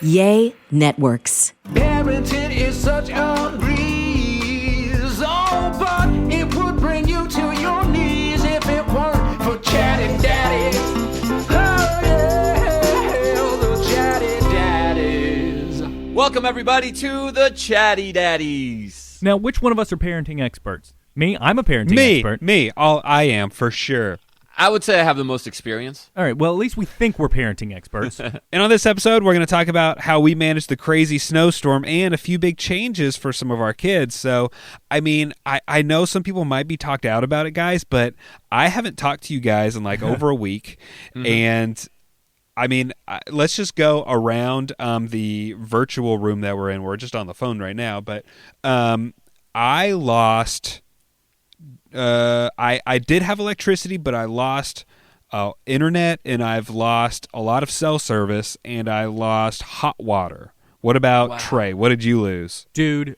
Yay Networks. Parenting is such a breeze, oh, but it would bring you to your knees if it weren't for Chatty Daddies. Oh, yeah, the Chatty Daddies. Welcome, everybody, to the Chatty Daddies. Now, which one of us are parenting experts? Me? I'm a parenting expert. I am, for sure. I would say I have the most experience. All right, well, at least we think we're parenting experts. And on this episode, we're going to talk about how we managed the crazy snowstorm and a few big changes for some of our kids. So, I mean, I know some people might be talked out about it, guys, but I haven't talked to you guys in like over a week. And I mean, let's just go around the virtual room that we're in. We're just on the phone right now, but I lost... I did have electricity, but I lost internet, and I've lost a lot of cell service, and I lost hot water. What about Trey? What did you lose? Dude,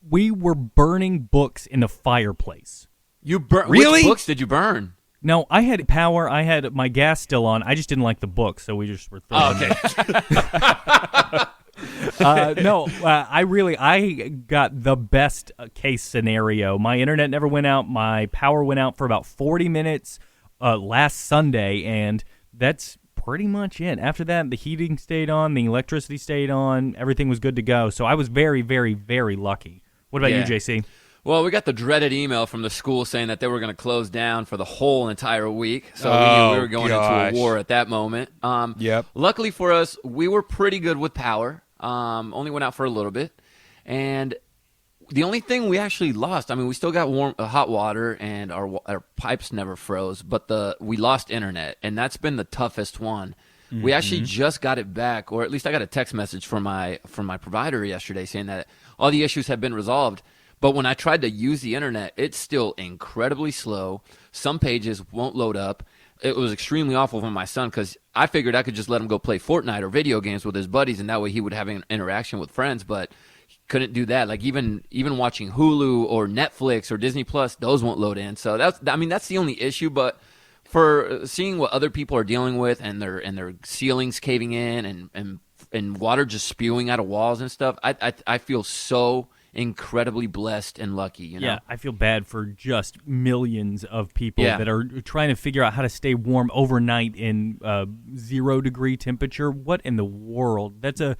we were burning books in the fireplace. You Really? Which books did you burn? No, I had power. I had my gas still on. I just didn't like the books, so we just were throwing it. I got the best case scenario. My internet never went out. My power went out for about 40 minutes last Sunday, and that's pretty much it. After that, the heating stayed on, the electricity stayed on, everything was good to go. So I was very, very, very lucky. What about you, JC? Well, we got the dreaded email from the school saying that they were going to close down for the whole entire week. So we knew we were going into a war at that moment. Yep. Luckily for us, we were pretty good with power. Only went out for a little bit. And the only thing we actually lost, I mean, we still got hot water, and our pipes never froze, but we lost internet, and that's been the toughest one. Mm-hmm. We actually just got it back, or at least I got a text message from my provider yesterday saying that all the issues have been resolved. But when I tried to use the internet, it's still incredibly slow. Some pages won't load up. It was extremely awful for my son because I figured I could just let him go play Fortnite or video games with his buddies, and that way he would have an interaction with friends, but he couldn't do that. Like even watching Hulu or Netflix or Disney Plus, those won't load in. So that's the only issue. But for seeing what other people are dealing with and their ceilings caving in and water just spewing out of walls and stuff, I feel so incredibly blessed and lucky, you know? Yeah, I feel bad for just millions of people that are trying to figure out how to stay warm overnight in 0-degree temperature. What in the world? That's a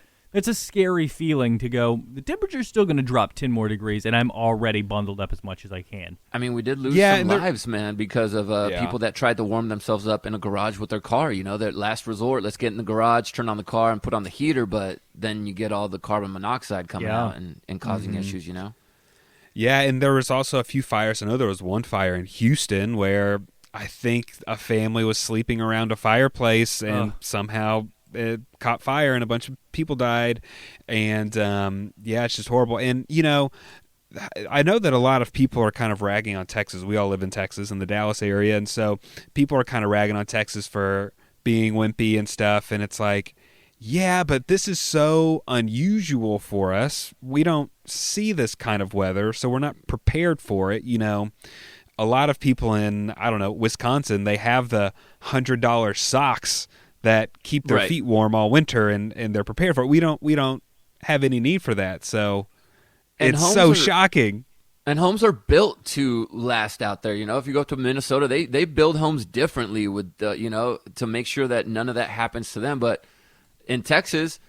scary feeling to go, the temperature's still going to drop 10 more degrees, and I'm already bundled up as much as I can. I mean, we did lose some lives, man, because of people that tried to warm themselves up in a garage with their car. You know, that last resort, let's get in the garage, turn on the car, and put on the heater, but then you get all the carbon monoxide coming out and causing issues, you know? Yeah, and there was also a few fires. I know there was one fire in Houston where I think a family was sleeping around a fireplace and somehow it caught fire and a bunch of people died, and it's just horrible. And you know, I know that a lot of people are kind of ragging on Texas. We all live in Texas, in the Dallas area, and so people are kind of ragging on Texas for being wimpy and stuff, and it's like, yeah, but this is so unusual for us. We don't see this kind of weather, so we're not prepared for it. You know, a lot of people in, I don't know, Wisconsin, they have the $100 socks that keep their feet warm all winter, and they're prepared for it. We don't have any need for that, so it's so shocking. And homes are built to last out there. You know, if you go to Minnesota, they build homes differently with to make sure that none of that happens to them. But in Texas,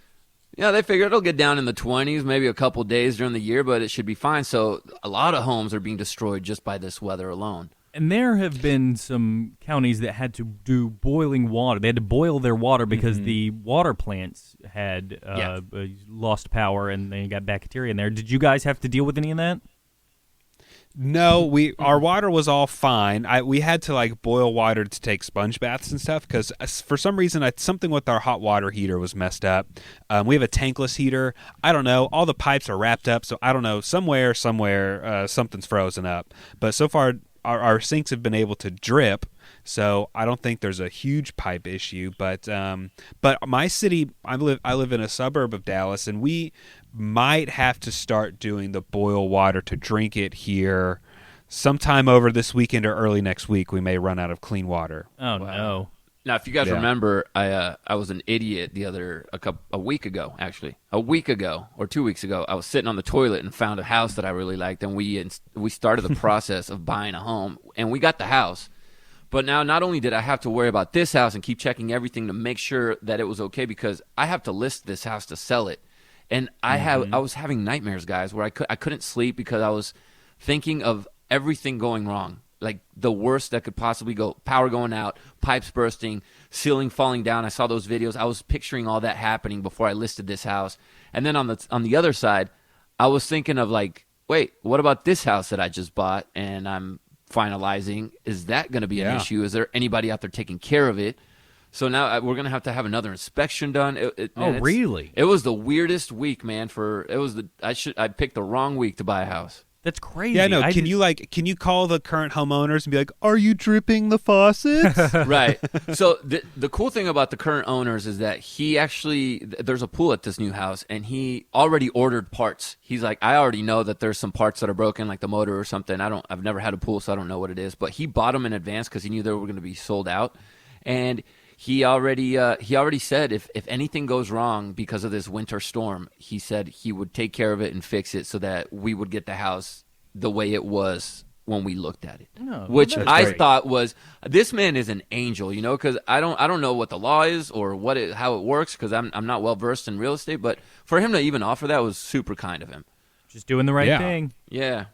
they figure it'll get down in the 20s, maybe a couple days during the year, but it should be fine. So a lot of homes are being destroyed just by this weather alone. And there have been some counties that had to do boiling water. They had to boil their water because the water plants had lost power and they got bacteria in there. Did you guys have to deal with any of that? No, our water was all fine. We had to like boil water to take sponge baths and stuff because for some reason something with our hot water heater was messed up. We have a tankless heater. I don't know. All the pipes are wrapped up, so I don't know. Somewhere, something's frozen up. But so far, our sinks have been able to drip, so I don't think there's a huge pipe issue. But my city, I live in a suburb of Dallas, and we might have to start doing the boil water to drink it here sometime over this weekend or early next week. We may run out of clean water. Oh, no. Now, if you guys Yeah. remember, I was an idiot a week ago, actually. A week ago or 2 weeks ago, I was sitting on the toilet and found a house that I really liked, and we started the process of buying a home, and we got the house. But now, not only did I have to worry about this house and keep checking everything to make sure that it was okay, because I have to list this house to sell it, and I was having nightmares, guys, where I couldn't sleep because I was thinking of everything going wrong. Like the worst that could possibly go, power going out, pipes bursting, ceiling falling down. I saw those videos. I was picturing all that happening before I listed this house. And then on the other side, I was thinking of like, wait, what about this house that I just bought and I'm finalizing? Is that going to be an issue? Is there anybody out there taking care of it? So now we're going to have another inspection done. Man, really? It was the weirdest week, man. I picked the wrong week to buy a house. That's crazy. Yeah, no. Can you call the current homeowners and be like, "Are you dripping the faucets?" Right. So the cool thing about the current owners is that there's a pool at this new house, and he already ordered parts. He's like, I already know that there's some parts that are broken, like the motor or something. I've never had a pool, so I don't know what it is. But he bought them in advance because he knew they were going to be sold out, and he already said if anything goes wrong because of this winter storm, he said he would take care of it and fix it so that we would get the house the way it was when we looked at it. Oh, which that's I great. thought was, this man is an angel, because I don't know what the law is or how it works, because I'm not well versed in real estate. But for him to even offer that was super kind of him. Just doing the right Yeah. thing. Yeah.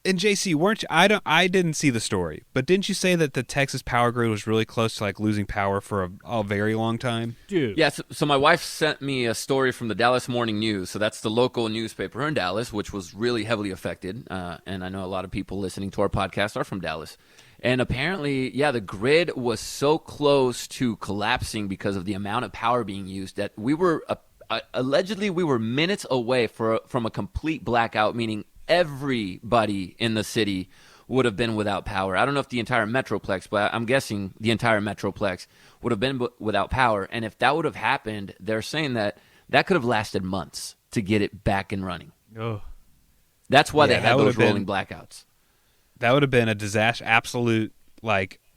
And JC, weren't you, I didn't see the story, but didn't you say that the Texas power grid was really close to like losing power for a very long time? Dude. Yeah, so my wife sent me a story from the Dallas Morning News. So that's the local newspaper in Dallas, which was really heavily affected. And I know a lot of people listening to our podcast are from Dallas. And apparently, the grid was so close to collapsing because of the amount of power being used that we were allegedly minutes away from a complete blackout, meaning everybody in the city would have been without power. I don't know if the entire Metroplex, but I'm guessing the entire Metroplex would have been without power. And if that would have happened, they're saying that could have lasted months to get it back and running. Oh. That's why Yeah, they that had would those have been- rolling blackouts. That would have been a disaster, absolute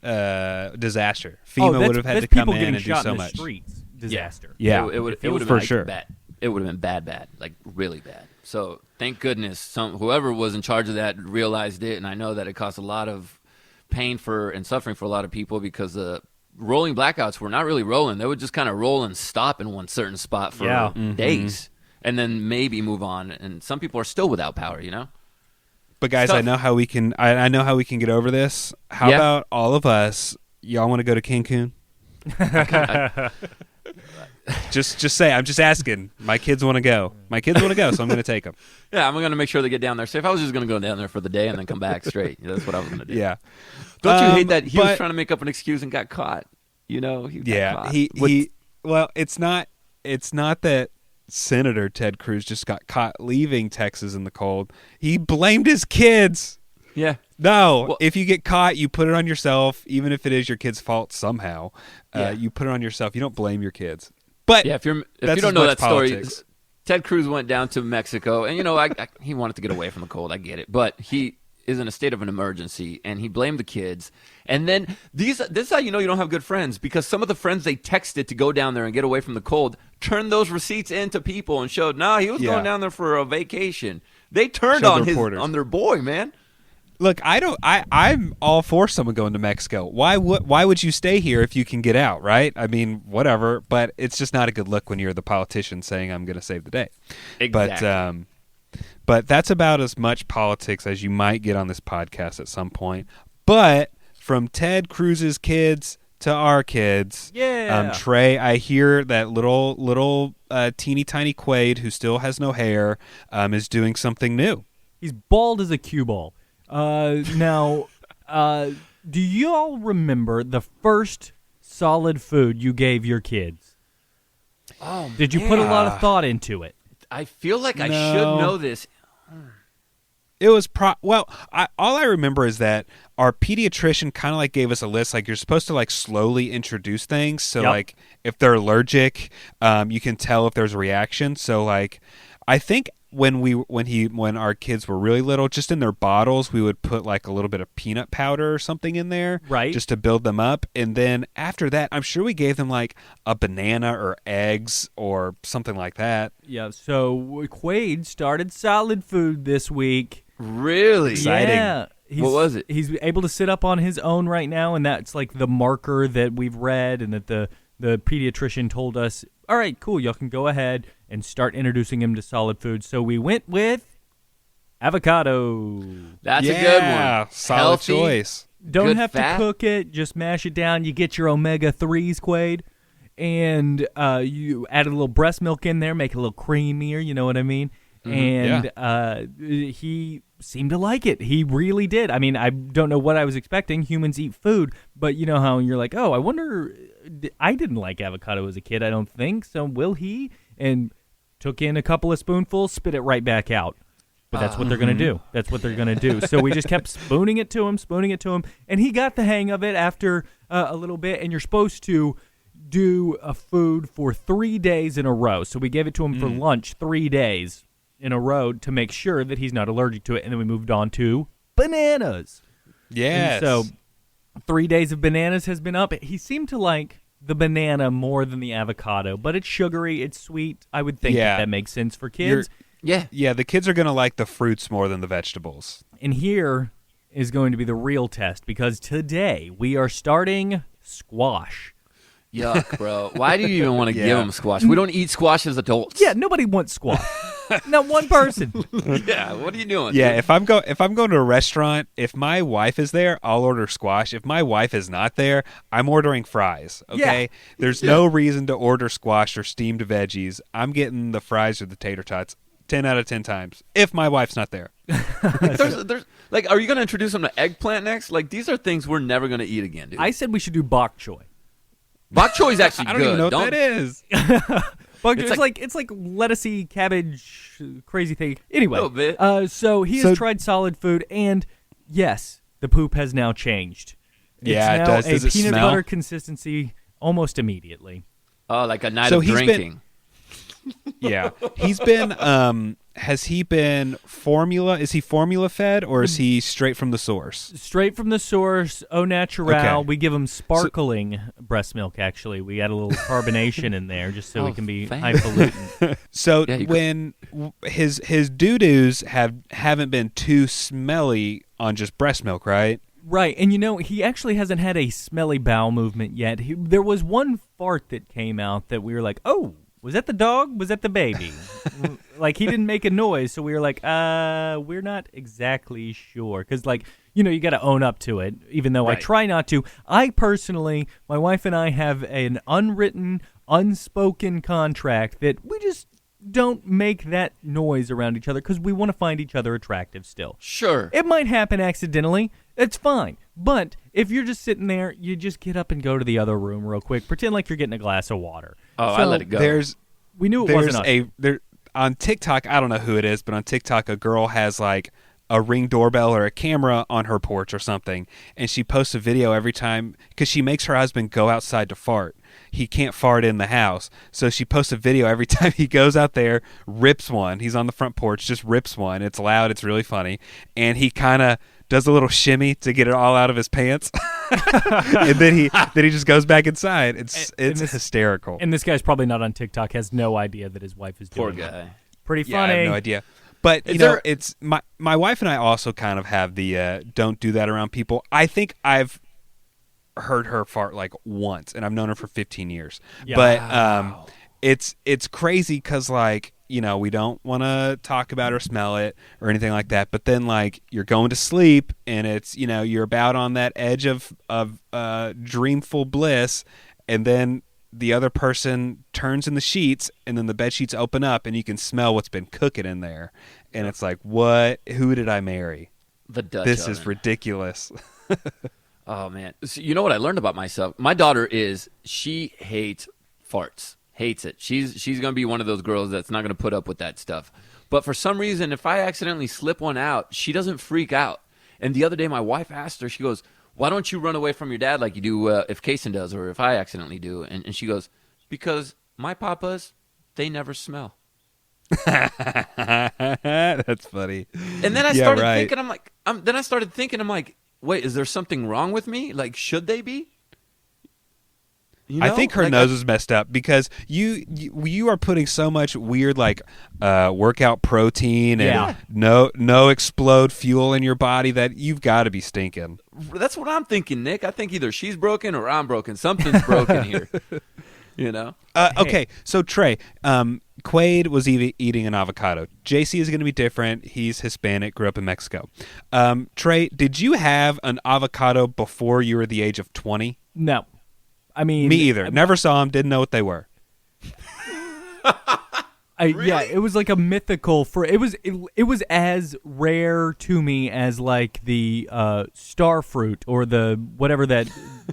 disaster. FEMA would have had to that's come people in getting and do shot so in the much. streets. Disaster. Yeah, it would have for been sure. bad. It would have been bad, like really bad. So thank goodness whoever was in charge of that realized it, and I know that it caused a lot of pain and suffering for a lot of people, because the rolling blackouts were not really rolling. They would just kind of roll and stop in one certain spot for days, and then maybe move on. And some people are still without power, But guys, Stuff. I know how we can. I know how we can get over this. How Yeah. about all of us? Y'all want to go to Cancun? Just say. I'm just asking. My kids want to go. So I'm going to take them. Yeah, I'm going to make sure they get down there safe. I was just going to go down there for the day and then come back straight. That's what I was going to do. Yeah. Don't you hate that he was but- trying to make up an excuse and got caught? He got Yeah. caught. Well, it's not that Senator Ted Cruz just got caught leaving Texas in the cold. He blamed his kids. Yeah. No, Well- if you get caught, you put it on yourself, even if it is your kid's fault somehow. Yeah. You put it on yourself. You don't blame your kids. But Yeah, if you that's don't as know much that story, politics. Ted Cruz went down to Mexico, and he wanted to get away from the cold. I get it, but he is in a state of an emergency, and he blamed the kids. And then this is how you know you don't have good friends, because some of the friends they texted to go down there and get away from the cold turned those receipts into people and showed, he was Yeah. going down there for a vacation. They turned Showed the on reporters. on their boy, man. Look, I'm all for someone going to Mexico. Why would you stay here if you can get out, right? I mean, whatever, but it's just not a good look when you're the politician saying I'm going to save the day. Exactly. But that's about as much politics as you might get on this podcast at some point. But from Ted Cruz's kids to our kids, Yeah. Trey, I hear that little teeny tiny Quaid who still has no hair is doing something new. He's bald as a cue ball. Now, do you all remember the first solid food you gave your kids? Oh, Did you put a lot of thought into it? I feel like I No. should know this. It was all I remember is that our pediatrician kind of like gave us a list. Like, you're supposed to like slowly introduce things. So Yep. like if they're allergic, you can tell if there's a reaction. So like I think when our kids were really little, just in their bottles, we would put like a little bit of peanut powder or something in there, Right. just to build them up. And then after that, I'm sure we gave them like a banana or eggs or something like that. Yeah, so Quaid started solid food this week. Really? Exciting. Yeah. What was it? He's able to sit up on his own right now, and that's like the marker that we've read and that the pediatrician told us, all right, cool, y'all can go ahead and start introducing him to solid food. So we went with avocado. That's a good one. Solid Healthy. choice. Don't Good have fat. to cook it. Just mash it down. You get your omega-3s, Quaid. And you add a little breast milk in there, make it a little creamier, you know what I mean? And he seemed to like it. He really did. I mean, I don't know what I was expecting. Humans eat food. But you know how you're like, oh, I wonder. I didn't like avocado as a kid, I don't think. So will he? And took in a couple of spoonfuls, spit it right back out. But that's what they're going to do. That's what they're going to do. So we just kept spooning it to him. And he got the hang of it after a little bit. And you're supposed to do a food for 3 days in a row. So we gave it to him for lunch 3 days in a row to make sure that he's not allergic to it. And then we moved on to bananas. Yes. And so 3 days of bananas has been up. He seemed to like the banana more than the avocado, but it's sugary, it's sweet. I would think that makes sense for kids. Yeah, the kids are going to like the fruits more than the vegetables. And here is going to be the real test, because today we are starting squash. Yuck, bro. Why do you even want to give them squash? We don't eat squash as adults. Yeah, nobody wants squash. Not one person. Yeah, what are you doing? Yeah, dude? if I'm going to a restaurant, if my wife is there, I'll order squash. If my wife is not there, I'm ordering fries. Okay, Yeah. There's no reason to order squash or steamed veggies. I'm getting the fries or the tater tots 10 out of 10 times if my wife's not there. There's, like, are you going to introduce them to eggplant next? Like, these are things we're never going to eat again, dude. I said we should do bok choy. Bok choy is actually I good. don't even know what that is. Bok choy, it's like lettucey, cabbage, crazy thing. Anyway, Little bit. so he has tried solid food, and yes, the poop has now changed. Yeah, it it's now does. Does a it peanut smell? butter consistency almost immediately. Oh, like a night So of he's been- drinking. Yeah, he's been. Has he been formula? Is he formula fed or is he straight from the source? Straight from the source, au naturel. Okay. We give him sparkling breast milk, actually. We add a little carbonation in there just so Oh, we can be thanks. highfalutin. So Yeah, you when his doo-doos haven't been too smelly on just breast milk, right? Right, and you know, he actually hasn't had a smelly bowel movement yet. There was one fart that came out that we were like, oh, was that the dog? Was that the baby? Like, he didn't make a noise, so we were like, we're not exactly sure. Because, like, you know, you got to own up to it, even though I Right. try not to. I personally, my wife and I have an unwritten, unspoken contract that we just don't make that noise around each other because we want to find each other attractive still. Sure. It might happen accidentally. It's fine. But if you're just sitting there, you just get up and go to the other room real quick. Pretend like you're getting a glass of water. Oh, I let it go. We knew it There's wasn't us. on TikTok, I don't know who it is, but on TikTok a girl has like a Ring doorbell or a camera on her porch or something, and she posts a video every time because she makes her husband go outside to fart. He can't fart in the house, so she posts a video every time he goes out there, rips one. He's on the front porch, just rips one. It's loud, it's really funny, and he kind of does a little shimmy to get it all out of his pants, and then he just goes back inside. It's hysterical. And this guy's probably not on TikTok, has no idea that his wife is Poor doing it. guy. Pretty Yeah, funny. I have no idea. But Is you know, there- it's my wife and I also kind of have the don't do that around people. I think I've heard her fart like once, and I've known her for 15 years. Yeah. But it's crazy because like, you know, we don't want to talk about or smell it or anything like that. But then like you're going to sleep, and it's, you know, you're about on that edge of dreamful bliss, and then the other person turns in the sheets, and then the bed sheets open up, and you can smell what's been cooking in there, and it's like, what? Who did I marry? The Dutch This is oven. ridiculous. Oh, man. So, you know what I learned about myself? My daughter she hates farts. Hates it. She's going to be one of those girls that's not going to put up with that stuff. But for some reason, if I accidentally slip one out, she doesn't freak out. And the other day, my wife asked her, she goes, why don't you run away from your dad like you do if Kason does or if I accidentally do? And she goes, because my papas, they never smell. That's funny. And then I Yeah, started right. thinking, I'm like, wait, is there something wrong with me? Like, should they be? You I know? think her Like, nose is messed up because you are putting so much weird like workout protein and Yeah. no explode fuel in your body that you've got to be stinking. That's what I'm thinking, Nick. I think either she's broken or I'm broken. Something's broken here. You know? Okay, so Trey, Quaid was eating an avocado. JC is going to be different. He's Hispanic, grew up in Mexico. Trey, did you have an avocado before you were the age of 20? No. I mean, Me either. Never saw them. Didn't know what they were. Yeah, it was like a mythical it was as rare to me as like the star fruit or the whatever that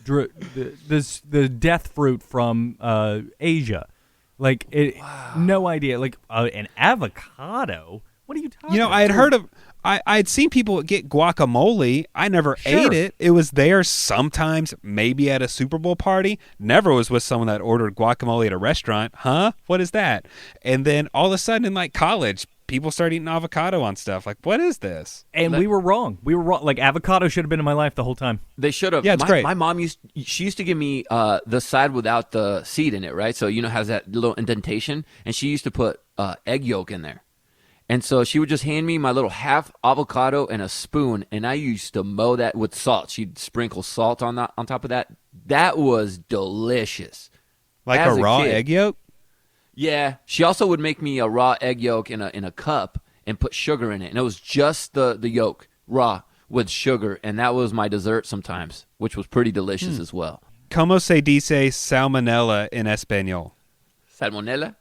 the death fruit from Asia. Like no idea. Like an avocado. What are you talking? I had heard of. I had seen people get guacamole. I never Sure. ate it. It was there sometimes, maybe at a Super Bowl party. Never was with someone that ordered guacamole at a restaurant. Huh? What is that? And then all of a sudden in like college, people start eating avocado on stuff. Like, what is this? And we were wrong. We were wrong. Like avocado should have been in my life the whole time. They should have. Yeah, it's great. My mom used to give me the side without the seed in it, right? So has that little indentation, and she used to put egg yolk in there. And so she would just hand me my little half avocado and a spoon, and I used to mow that with salt. She'd sprinkle salt on top of that. That was delicious. Like As a raw kid. egg yolk? Yeah. She also would make me a raw egg yolk in a cup and put sugar in it. And it was just the yolk, raw, with sugar. And that was my dessert sometimes, which was pretty delicious as well. Como se dice salmonella in español? Salmonella?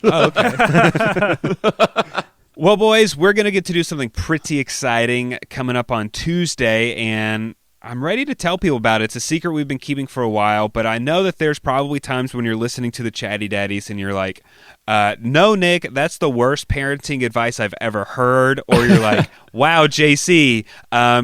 Oh, okay. Well, boys, we're going to get to do something pretty exciting coming up on Tuesday, and I'm ready to tell people about it. It's a secret we've been keeping for a while, but I know that there's probably times when you're listening to the Chatty Daddies and you're like, no, Nick, that's the worst parenting advice I've ever heard. Or you're like, wow, JC,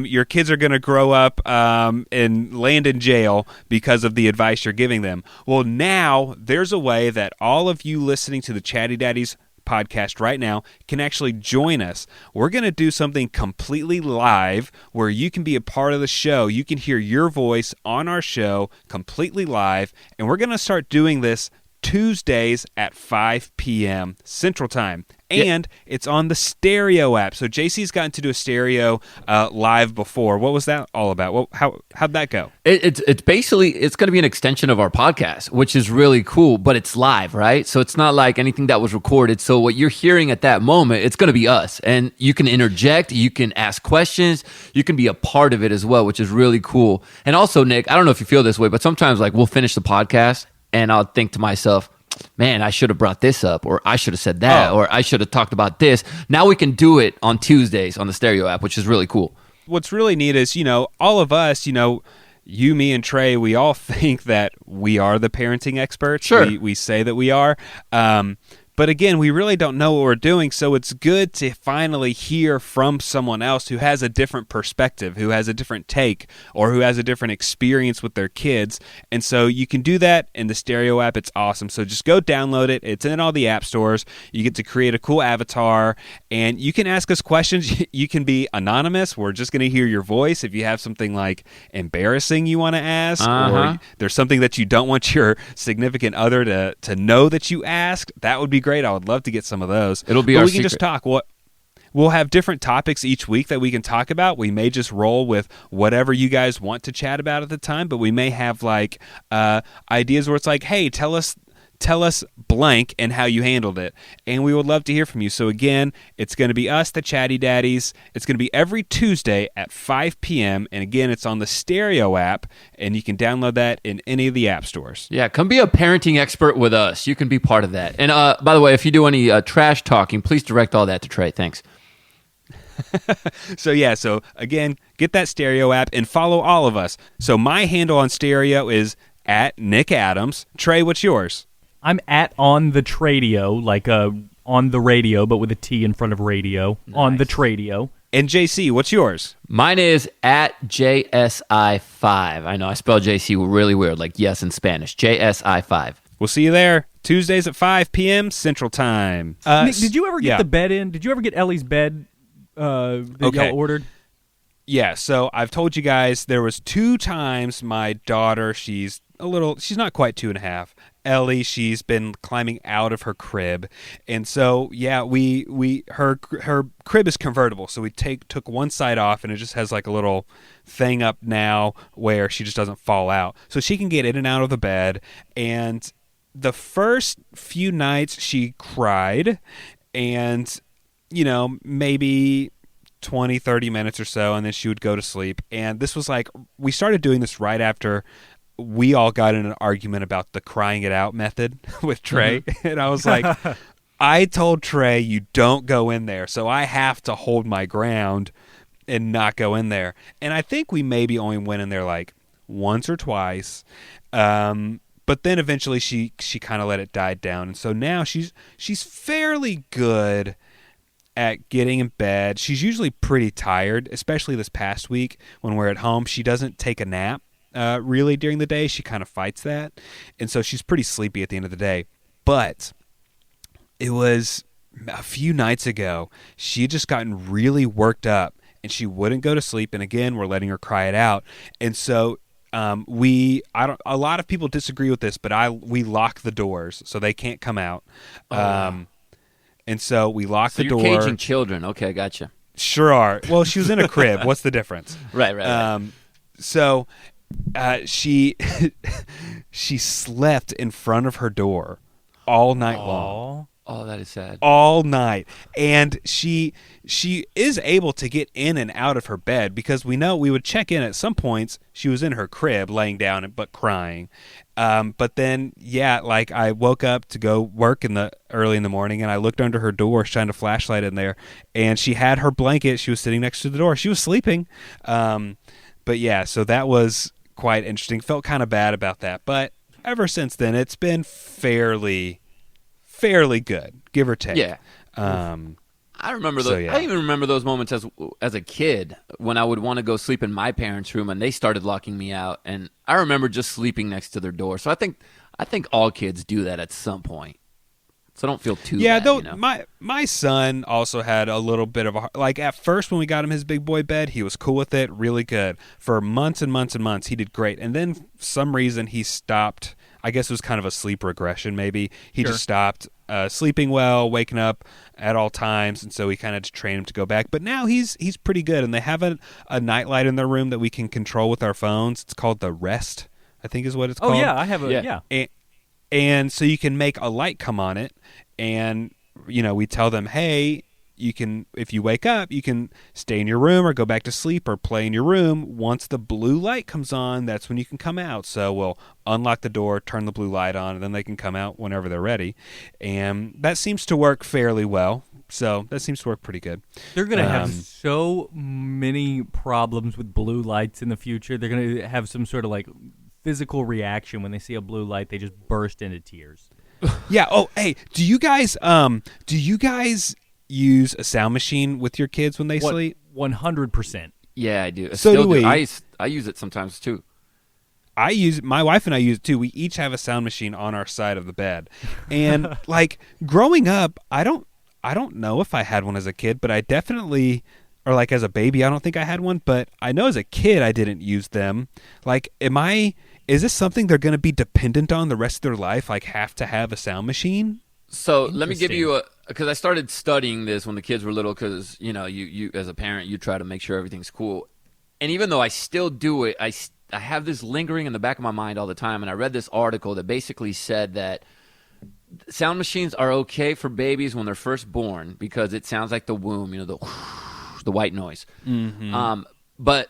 your kids are going to grow up and land in jail because of the advice you're giving them. Well, now there's a way that all of you listening to the Chatty Daddies podcast right now can actually join us. We're going to do something completely live where you can be a part of the show. You can hear your voice on our show completely live, and we're going to start doing this Tuesdays at 5 p.m. Central Time. And it's on the Stereo app. So JC's gotten to do a Stereo live before. What was that all about? How'd that go? It's basically, it's going to be an extension of our podcast, which is really cool, but it's live, right? So it's not like anything that was recorded. So what you're hearing at that moment, it's going to be us. And you can interject, you can ask questions, you can be a part of it as well, which is really cool. And also, Nick, I don't know if you feel this way, but sometimes like we'll finish the podcast and I'll think to myself, man, I should have brought this up, or I should have said that, or I should have talked about this. Now we can do it on Tuesdays on the Stereo app, which is really cool. What's really neat is, all of us, you, me, and Trey, we all think that we are the parenting experts. Sure. We say that we are. But again, we really don't know what we're doing, so it's good to finally hear from someone else who has a different perspective, who has a different take, or who has a different experience with their kids. And so you can do that in the Stereo app. It's awesome. So just go download it. It's in all the app stores. You get to create a cool avatar, and you can ask us questions. You can be anonymous. We're just going to hear your voice. If you have something like embarrassing you want to ask, or there's something that you don't want your significant other to know that you asked, that would be great. I would love to get some of those. It'll be but our we can secret. just talk. We'll have different topics each week that we can talk about. We may just roll with whatever you guys want to chat about at the time, but we may have like ideas where it's like, hey, tell us blank and how you handled it. And we would love to hear from you. So again, it's going to be us, the Chatty Daddies. It's going to be every Tuesday at 5 p.m. And again, it's on the Stereo app, and you can download that in any of the app stores. Yeah, come be a parenting expert with us. You can be part of that. And by the way, if you do any trash talking, please direct all that to Trey. Thanks. So again, get that Stereo app and follow all of us. So my handle on Stereo is at Nick Adams. Trey, what's yours? I'm at on the Tradio, like on the radio, but with a T in front of radio. Nice. On the Tradio. And JC, what's yours? Mine is at JSI5. I know I spelled JC really weird, like yes in Spanish. JSI5. We'll see you there. Tuesdays at 5 p.m. Central Time. Nick, did you ever get yeah. the bed in? Did you ever get Ellie's bed that Okay. y'all ordered? Yeah, so I've told you guys there was 2 times my daughter, she's not quite 2.5. Ellie, she's been climbing out of her crib. And so, yeah, her crib is convertible. So we took one side off and it just has like a little thing up now where she just doesn't fall out. So she can get in and out of the bed. And the first few nights she cried and, maybe 20, 30 minutes or so, and then she would go to sleep. And this was like, we started doing this right after we all got in an argument about the crying it out method with Trey. Mm-hmm. And I was like, I told Trey, you don't go in there. So I have to hold my ground and not go in there. And I think we maybe only went in there like once or twice. But then eventually she kind of let it die down. And so now she's fairly good at getting in bed. She's usually pretty tired, especially this past week when we're at home. She doesn't take a nap really during the day. She kind of fights that. And so she's pretty sleepy at the end of the day. But it was a few nights ago, she had just gotten really worked up and she wouldn't go to sleep. And again, we're letting her cry it out. And so a lot of people disagree with this, but we lock the doors so they can't come out. And so we locked the door. You're caging children. Okay, gotcha. Sure are. Well, she was in a crib. What's the difference? Right. So she slept in front of her door all night long. Oh, that is sad. All night. And she is able to get in and out of her bed because we know we would check in at some points. She was in her crib laying down but crying. But then, like I woke up to go work early in the morning and I looked under her door, shined a flashlight in there, and she had her blanket. She was sitting next to the door. She was sleeping. But yeah, so that was quite interesting. Felt kind of bad about that. But ever since then, it's been fairly good, give or take. Yeah. I remember those. So, yeah. I even remember those moments as a kid when I would want to go sleep in my parents' room and they started locking me out, and I remember just sleeping next to their door. So I think all kids do that at some point. So don't feel too bad. Though my son also had a little bit of at first when we got him his big boy bed, he was cool with it, really good. For months and months and months, he did great. And then for some reason he stopped. I guess it was kind of a sleep regression maybe. He just stopped sleeping well, waking up at all times, and so we kind of just trained him to go back. But now he's pretty good, and they have a nightlight in their room that we can control with our phones. It's called the Rest, I think is what it's called. Oh, yeah, I have And so you can make a light come on it, and we tell them, hey, you can, if you wake up, you can stay in your room or go back to sleep or play in your room. Once the blue light comes on, that's when you can come out. So we'll unlock the door, turn the blue light on, and then they can come out whenever they're ready. And that seems to work fairly well. So that seems to work pretty good. They're going to have so many problems with blue lights in the future. They're going to have some sort of physical reaction when they see a blue light. They just burst into tears. Yeah. Oh, hey, do you guys use a sound machine with your kids when they sleep? 100%. Yeah, I do. So do we. I use it sometimes too. My wife and I use it too. We each have a sound machine on our side of the bed. And growing up, I don't know if I had one as a kid, but I definitely, or as a baby, I don't think I had one, but I know as a kid I didn't use them. Is this something they're going to be dependent on the rest of their life? Have to have a sound machine? So let me give you because I started studying this when the kids were little, because you as a parent, you try to make sure everything's cool. And even though I still do it, I have this lingering in the back of my mind all the time. And I read this article that basically said that sound machines are okay for babies when they're first born because it sounds like the womb, the white noise. Mm-hmm. But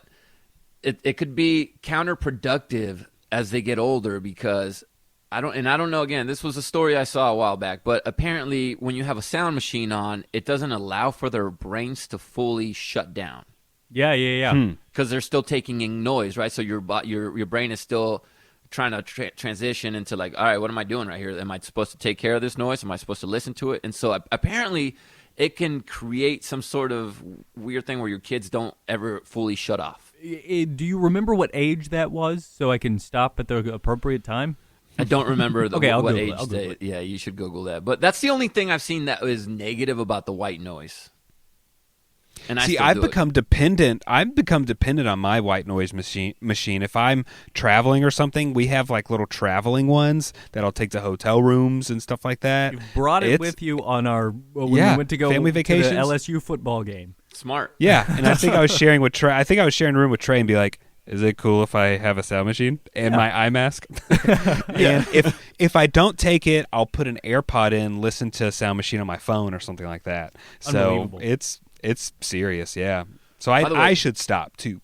it could be counterproductive as they get older because I don't know, again, this was a story I saw a while back, but apparently when you have a sound machine on, it doesn't allow for their brains to fully shut down. Yeah. Because they're still taking in noise, right? So your brain is still trying to transition into all right, what am I doing right here? Am I supposed to take care of this noise? Am I supposed to listen to it? And so apparently it can create some sort of weird thing where your kids don't ever fully shut off. Do you remember what age that was so I can stop at the appropriate time? I don't remember Okay, I'll what Google it. age I'll Google it. Yeah, you should Google that. But that's the only thing I've seen that is negative about the white noise. And I See, still I've do become dependent. I've become dependent on my white noise machine. If I'm traveling or something, we have like little traveling ones that I'll take to hotel rooms and stuff like that. You brought it with you on our when we went to go family to vacations. the LSU football game. it. Smart. Yeah, and I think I was sharing with Trey. I think I was sharing a room with Trey and be like, "Is it cool if I have a sound machine and my eye mask?" And if I don't take it, I'll put an AirPod in, listen to a sound machine on my phone or something like that. So Unbelievable. it's serious, yeah. So By the way- I should stop too.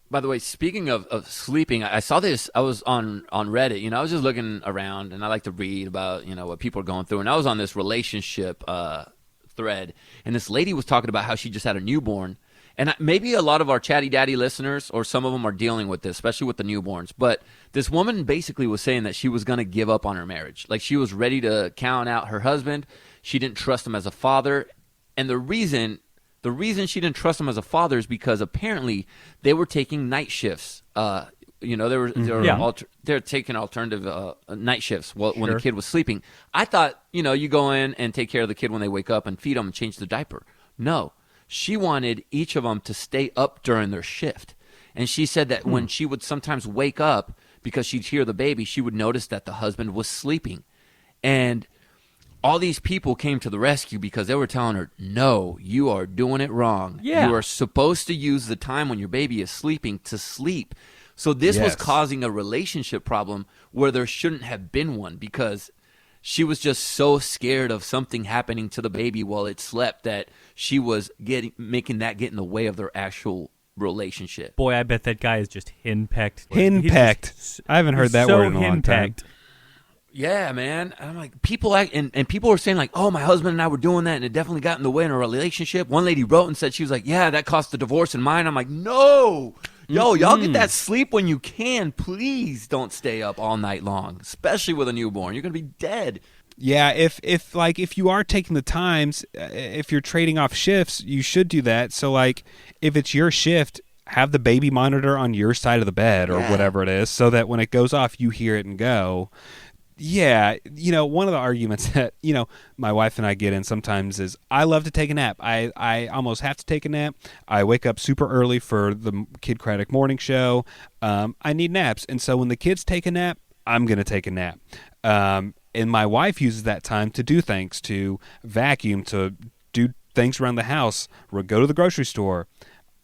By the way, speaking of sleeping, I saw this. I was on Reddit. You know, I was just looking around, and I like to read about what people are going through. And I was on this relationship thread, and this lady was talking about how she just had a newborn. And maybe a lot of our Chatty Daddy listeners, or some of them, are dealing with this, especially with the newborns. But this woman basically was saying that she was going to give up on her marriage. Like, she was ready to count out her husband. She didn't trust him as a father. And the reason she didn't trust him as a father is because apparently they were taking night shifts. They're taking alternative night shifts when the kid was sleeping. I thought, you go in and take care of the kid when they wake up and feed them and change the diaper. No. She wanted each of them to stay up during their shift. And she said that when she would sometimes wake up because she'd hear the baby, she would notice that the husband was sleeping. And all these people came to the rescue because they were telling her, no, you are doing it wrong. Yeah. You are supposed to use the time when your baby is sleeping to sleep. So this was Yes. causing a relationship problem where there shouldn't have been one, because she was just so scared of something happening to the baby while it slept that she was making that get in the way of their actual relationship. Boy, I bet that guy is just henpecked. Henpecked. I haven't heard that word in a long time. henpecked. Yeah, man. I'm like, people and people were saying like, oh, my husband and I were doing that, and it definitely got in the way in our relationship. One lady wrote and said, she was like, yeah, that cost the divorce in mine. I'm like, no. Yo, y'all get that sleep when you can. Please don't stay up all night long, especially with a newborn. You're going to be dead. Yeah, if you are taking the times, if you're trading off shifts, you should do that. So like, if it's your shift, have the baby monitor on your side of the bed or whatever it is, so that when it goes off, you hear it and go. Yeah, one of the arguments that, my wife and I get in sometimes is I love to take a nap. I almost have to take a nap. I wake up super early for the Kid Craddock morning show. I need naps. And so when the kids take a nap, I'm going to take a nap. And my wife uses that time to do things, to vacuum, to do things around the house, or go to the grocery store.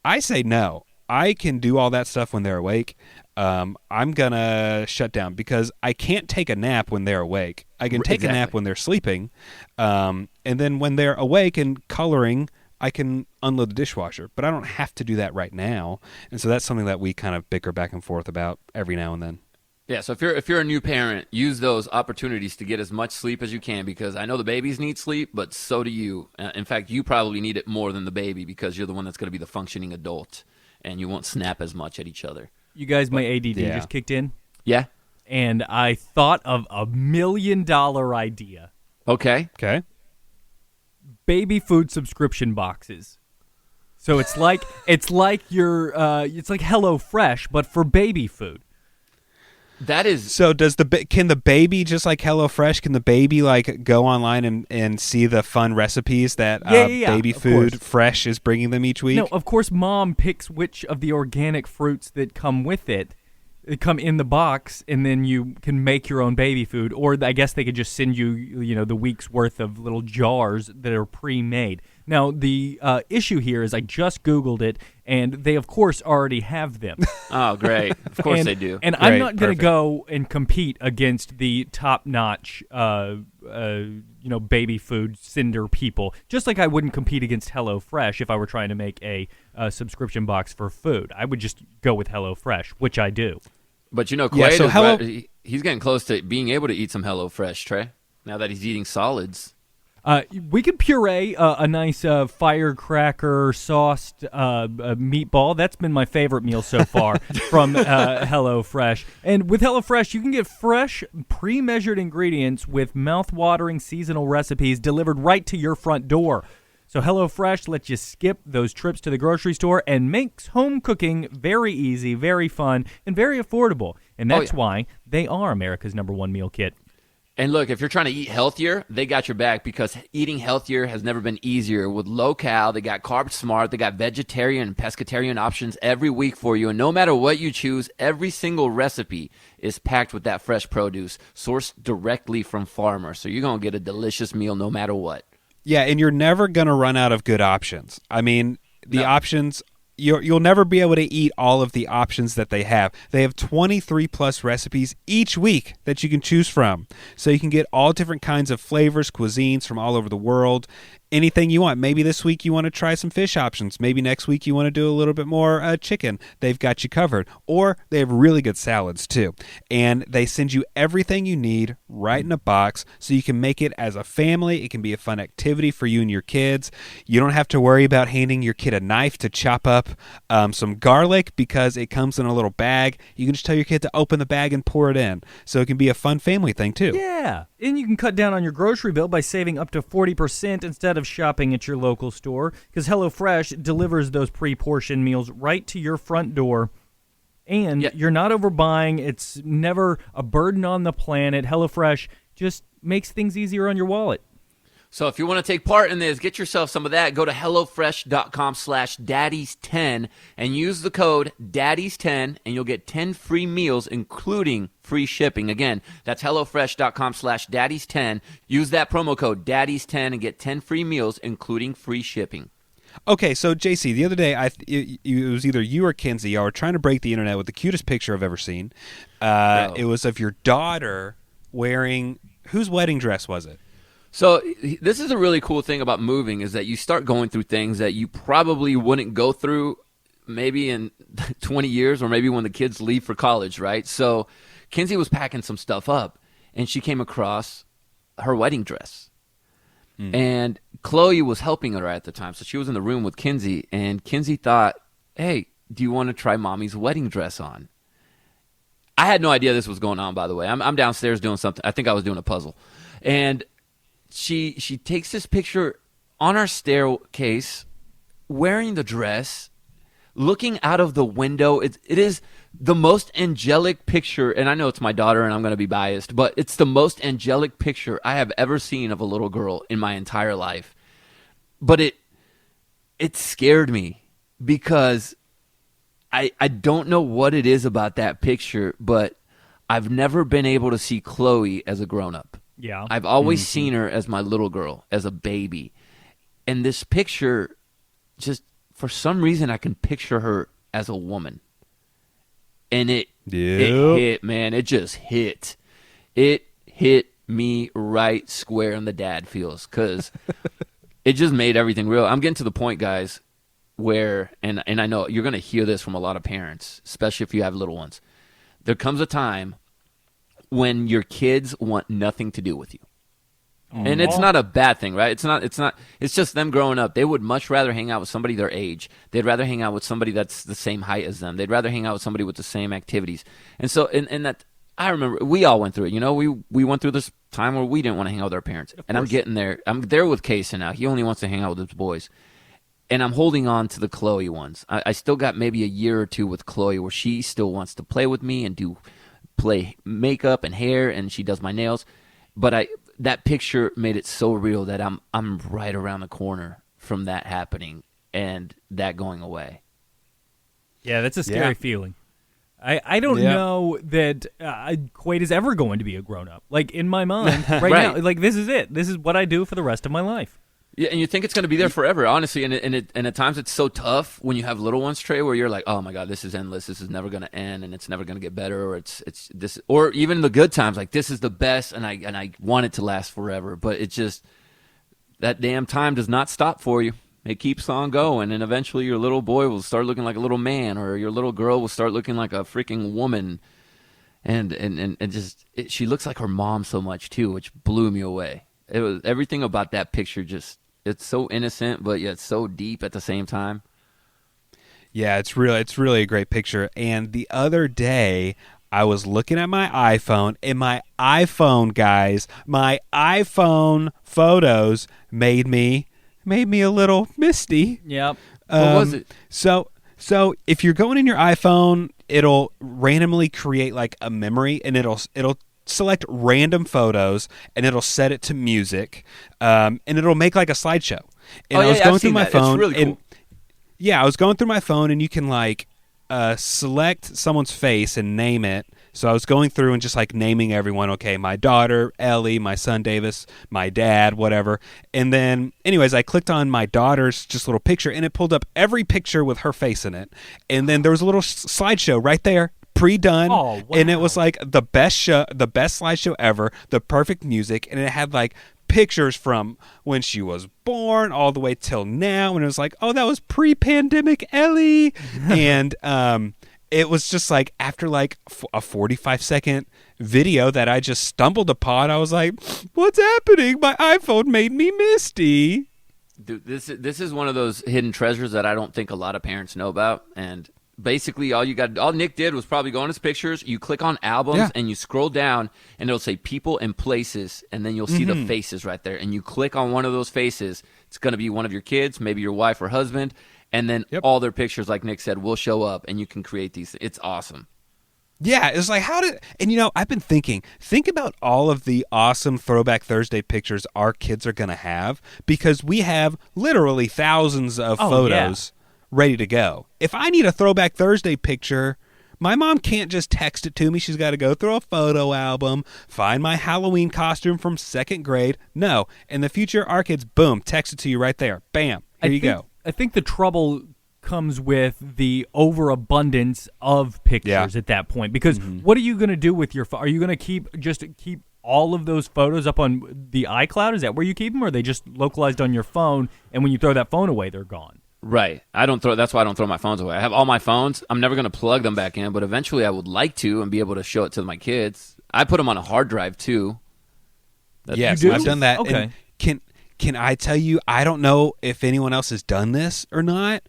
I say no. I can do all that stuff when they're awake. I'm going to shut down because I can't take a nap when they're awake. I can take a nap when they're sleeping. And then when they're awake and coloring, I can unload the dishwasher. But I don't have to do that right now. And so that's something that we kind of bicker back and forth about every now and then. Yeah, so if you're a new parent, use those opportunities to get as much sleep as you can, because I know the babies need sleep, but so do you. In fact, you probably need it more than the baby because you're the one that's going to be the functioning adult, and you won't snap as much at each other. You guys, my ADD just kicked in, Yeah? and I thought of a $1 million idea. Okay. Okay. Baby food subscription boxes. So it's like it's like HelloFresh, but for baby food. That is... So can the baby, just like HelloFresh, can the baby like go online and see the fun recipes that Baby Food Fresh is bringing them each week? No, of course, Mom picks which of the organic fruits that come with it. They come in the box, and then you can make your own baby food. Or I guess they could just send you, the week's worth of little jars that are pre-made. Now, the issue here is I just Googled it, and they, of course, already have them. Oh, great. Of course they do. And I'm not going to go and compete against the top-notch, baby food sender people, just like I wouldn't compete against HelloFresh if I were trying to make a subscription box for food. I would just go with HelloFresh, which I do. But Quaid he's getting close to being able to eat some HelloFresh, Trey, now that he's eating solids. We could puree a nice firecracker sauced meatball. That's been my favorite meal so far from HelloFresh. And with HelloFresh, you can get fresh, pre-measured ingredients with mouth-watering seasonal recipes delivered right to your front door. So HelloFresh lets you skip those trips to the grocery store and makes home cooking very easy, very fun, and very affordable. And that's why they are America's #1 meal kit. And look, if you're trying to eat healthier, they got your back because eating healthier has never been easier. With low-cal, they got Carb Smart, they got vegetarian and pescatarian options every week for you. And no matter what you choose, every single recipe is packed with that fresh produce sourced directly from farmers. So you're going to get a delicious meal no matter what. Yeah, and you're never going to run out of good options. I mean, the options... You'll never be able to eat all of the options that they have. They have 23 plus recipes each week that you can choose from. So you can get all different kinds of flavors, cuisines from all over the world. Anything you want. Maybe this week you want to try some fish options. Maybe next week you want to do a little bit more chicken. They've got you covered. Or they have really good salads too. And they send you everything you need right in a box so you can make it as a family. It can be a fun activity for you and your kids. You don't have to worry about handing your kid a knife to chop up some garlic because it comes in a little bag. You can just tell your kid to open the bag and pour it in. So it can be a fun family thing too. Yeah. And you can cut down on your grocery bill by saving up to 40% instead of shopping at your local store, because HelloFresh delivers those pre-portioned meals right to your front door. And you're not overbuying. It's never a burden on the planet. HelloFresh just makes things easier on your wallet. So if you want to take part in this, get yourself some of that. Go to HelloFresh.com/daddies10 and use the code daddies10 and you'll get 10 free meals, including free shipping. Again, that's HelloFresh.com/daddies10. Use that promo code daddies10 and get 10 free meals, including free shipping. Okay, so JC, the other day, it was either you or Kinsey. Y'all were trying to break the internet with the cutest picture I've ever seen. It was of your daughter wearing, whose wedding dress was it? So this is a really cool thing about moving is that you start going through things that you probably wouldn't go through maybe in 20 years or maybe when the kids leave for college, right? So Kinsey was packing some stuff up, and she came across her wedding dress. And Chloe was helping her at the time, so she was in the room with Kinsey, and Kinsey thought, hey, do you want to try Mommy's wedding dress on? I had no idea this was going on, by the way. I'm downstairs doing something. I think I was doing a puzzle. And she takes this picture on our staircase, wearing the dress, looking out of the window. It is the most angelic picture, and I know it's my daughter and I'm going to be biased, but it's the most angelic picture I have ever seen of a little girl in my entire life. But it scared me because I don't know what it is about that picture, but I've never been able to see Chloe as a grown-up. Yeah. I've always seen her as my little girl, as a baby. And this picture, just for some reason, I can picture her as a woman. And it hit, man. It just hit. It hit me right square in the dad feels because it just made everything real. I'm getting to the point, guys, where, and I know you're going to hear this from a lot of parents, especially if you have little ones. There comes a time when your kids want nothing to do with you. And it's not a bad thing, right? It's just them growing up. They would much rather hang out with somebody their age. They'd rather hang out with somebody that's the same height as them. They'd rather hang out with somebody with the same activities. And so, and that, I remember, we all went through it. You know, we went through this time where we didn't want to hang out with our parents. And I'm getting there. I'm there with Casey now. He only wants to hang out with his boys. And I'm holding on to the Chloe ones. I still got maybe a year or two with Chloe where she still wants to play with me and play makeup and hair, and she does my nails. But that picture made it so real that I'm right around the corner from that happening and that going away. Yeah, that's a scary feeling. I don't know that Quaid is ever going to be a grown-up. Like, in my mind, right now, like, this is it. This is what I do for the rest of my life. Yeah, and you think it's going to be there forever, honestly. And at times it's so tough when you have little ones, Trey, where you're like, oh my God, this is endless. This is never going to end, and it's never going to get better. Or it's this, or even the good times, like this is the best, and I want it to last forever. But it just, that damn time does not stop for you. It keeps on going, and eventually your little boy will start looking like a little man, or your little girl will start looking like a freaking woman. And she looks like her mom so much too, which blew me away. It was everything about that picture. Just, it's so innocent, but yet so deep at the same time. Yeah, it's really a great picture. And the other day, I was looking at my iPhone, and my iPhone, guys, my iPhone photos made me a little misty. Yep. What was it? So So if you're going in your iPhone, it'll randomly create like a memory, and it'll select random photos, and it'll set it to music, and it'll make like a slideshow. And I was going through my phone, it's really and I was going through my phone, and you can like select someone's face and name it. So I was going through and just like naming everyone. Okay, my daughter Ellie, my son Davis, my dad, whatever. And then, anyways, I clicked on my daughter's just little picture, and it pulled up every picture with her face in it. And then there was a little slideshow right there, pre-done. Oh, wow. And it was like the best slideshow ever, the perfect music, and it had like pictures from when she was born all the way till now, and it was like, oh, that was pre-pandemic Ellie. And it was just like, after like a 45-second video that I just stumbled upon, I was like, what's happening? My iPhone made me misty. Dude, this is one of those hidden treasures that I don't think a lot of parents know about. And basically, all Nick did was probably go on his pictures. You click on albums, and you scroll down, and it'll say people and places, and then you'll see the faces right there. And you click on one of those faces. It's going to be one of your kids, maybe your wife or husband, and then all their pictures, like Nick said, will show up, and you can create these. It's awesome. Yeah, it's like, and I've been think about all of the awesome Throwback Thursday pictures our kids are going to have, because we have literally thousands of photos ready to go. If I need a Throwback Thursday picture, my mom can't just text it to me. She's got to go through a photo album, find my Halloween costume from 2nd grade. No, in the future, our kids, boom, text it to you right there. Bam, here you go. I think the trouble comes with the overabundance of pictures at that point, because what are you going to do with your phone? Are you going to keep all of those photos up on the iCloud? Is that where you keep them, or are they just localized on your phone, and when you throw that phone away, they're gone? Right. That's why I don't throw my phones away. I have all my phones. I'm never going to plug them back in, but eventually I would like to and be able to show it to my kids. I put them on a hard drive too. Yes, I've done that. Okay. And can I tell you, I don't know if anyone else has done this or not,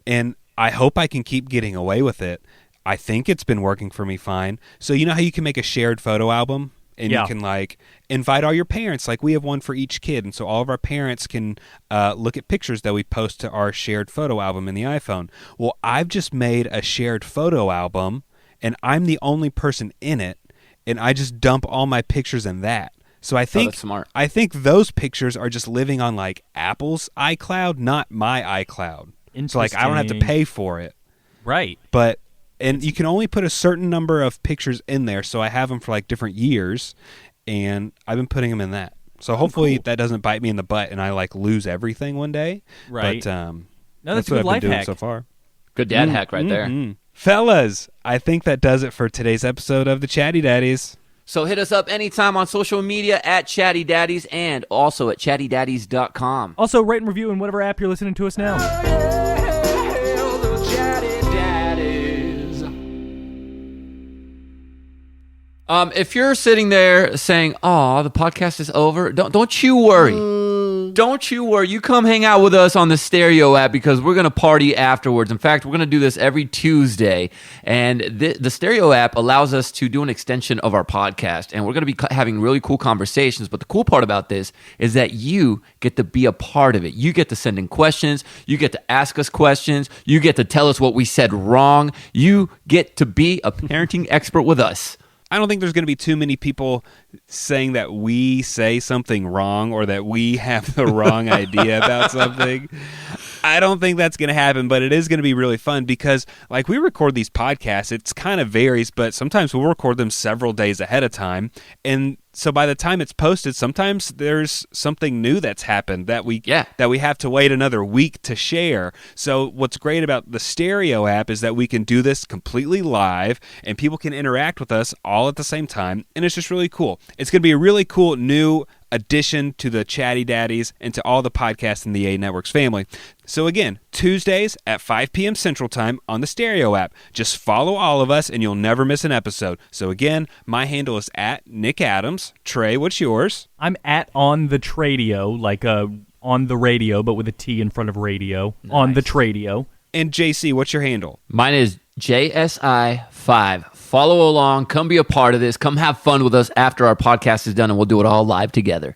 and I hope I can keep getting away with it. I think it's been working for me fine. So you know how you can make a shared photo album? And you can like invite all your parents. Like we have one for each kid, and so all of our parents can look at pictures that we post to our shared photo album in the iPhone. Well, I've just made a shared photo album, and I'm the only person in it, and I just dump all my pictures in that. So I think that's smart. I think those pictures are just living on like Apple's iCloud, not my iCloud. So like I don't have to pay for it. Right. And you can only put a certain number of pictures in there, so I have them for like different years, and I've been putting them in that. So hopefully that doesn't bite me in the butt and I like lose everything one day. Right. But no, that's a what good I've life been doing hack so far. Good dad hack right there. Fellas, I think that does it for today's episode of the Chatty Daddies. So hit us up anytime on social media at Chatty Daddies, and also at chattydaddies.com. Also, rate and review in whatever app you're listening to us now. The Chatty Daddies. If you're sitting there saying, "Oh, the podcast is over," don't you worry. Don't you worry. You come hang out with us on the Stereo app, because we're gonna party afterwards. In fact, we're gonna do this every Tuesday, and the Stereo app allows us to do an extension of our podcast, and we're gonna be having really cool conversations. But the cool part about this is that you get to be a part of it. You get to send in questions. You get to ask us questions. You get to tell us what we said wrong. You get to be a parenting expert with us. I don't think there's going to be too many people saying that we say something wrong or that we have the wrong idea about something. I don't think that's going to happen, but it is going to be really fun because, like, we record these podcasts. It's kind of varies, but sometimes we'll record them several days ahead of time. And so by the time it's posted, sometimes there's something new that's happened that we have to wait another week to share. So what's great about the Stereo app is that we can do this completely live and people can interact with us all at the same time. And it's just really cool. It's going to be a really cool new addition to the Chatty Daddies and to all the podcasts in the A Networks family. So again, Tuesdays at 5 p.m. Central Time on the Stereo app. Just follow all of us and you'll never miss an episode. So again, my handle is at Nick Adams. Trey, what's yours? I'm at On The Tradio, like on the radio, but with a T in front of radio. Nice. On The Tradio. And JC, what's your handle? Mine is JSI5. Follow along. Come be a part of this. Come have fun with us after our podcast is done, and we'll do it all live together.